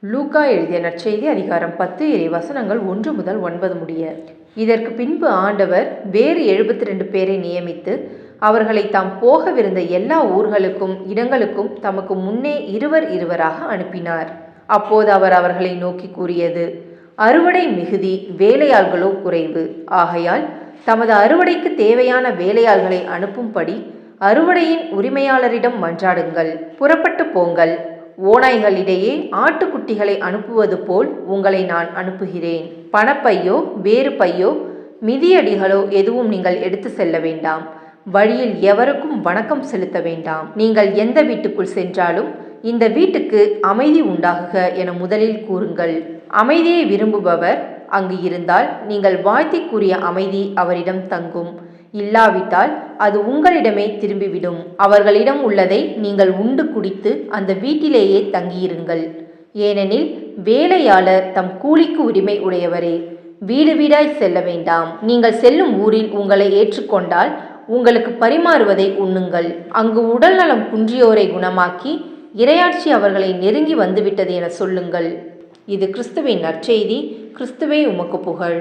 லூக்கா எழுதிய நற்செய்தி அதிகாரம் 10 இறைவசனங்கள் 1 முதல் 9 முடிய. இதற்கு பின்பு ஆண்டவர் வேறு 72 பேரை நியமித்து அவர்களை தாம் போகவிருந்த எல்லா ஊர்களுக்கும் இடங்களுக்கும் தமக்கு முன்னே இருவர் இருவராக அனுப்பினார். அப்போது அவர் அவர்களை நோக்கி கூறியது: அறுவடை மிகுதி, வேலையாள்களோ குறைவு. ஆகையால் தமது அறுவடைக்கு தேவையான வேலையாள்களை அனுப்பும்படி அறுவடையின் உரிமையாளரிடம் மன்றாடுங்கள். புறப்பட்டு போங்கள். ஓநாய்களிடையே ஆட்டுக்குட்டிகளை அனுப்புவது போல் உங்களை நான் அனுப்புகிறேன். பணப்பையோ வேறு பையோ மிதியடிகளோ எதுவும் நீங்கள் எடுத்து செல்ல வேண்டாம். வழியில் எவருக்கும் வணக்கம் செலுத்த வேண்டாம். நீங்கள் எந்த வீட்டுக்குள் சென்றாலும் இந்த வீட்டுக்கு அமைதி உண்டாகுக என முதலில் கூறுங்கள். அமைதியை விரும்புபவர் அங்கு இருந்தால் நீங்கள் வாழ்த்தி கூறிய அமைதி அவரிடம் தங்கும். இல்லாவிட்டால் அது உங்களிடமே திரும்பிவிடும். அவர்களிடம் உள்ளதை நீங்கள் உண்டு குடித்து அந்த வீட்டிலேயே தங்கியிருங்கள். ஏனெனில் வேலையாளர் தம் கூலிக்கு உரிமை உடையவரே. வீடு வீடாய் செல்ல வேண்டாம். நீங்கள் செல்லும் ஊரில் உங்களை ஏற்றுக்கொண்டால் உங்களுக்கு பரிமாறுவதை உண்ணுங்கள். அங்கு உடல்நலம் குன்றியோரை குணமாக்கி இறையாட்சி அவர்களை நெருங்கி வந்துவிட்டது என சொல்லுங்கள். இது கிறிஸ்துவின் நற்செய்தி. கிறிஸ்துவே உமக்கு புகழ்.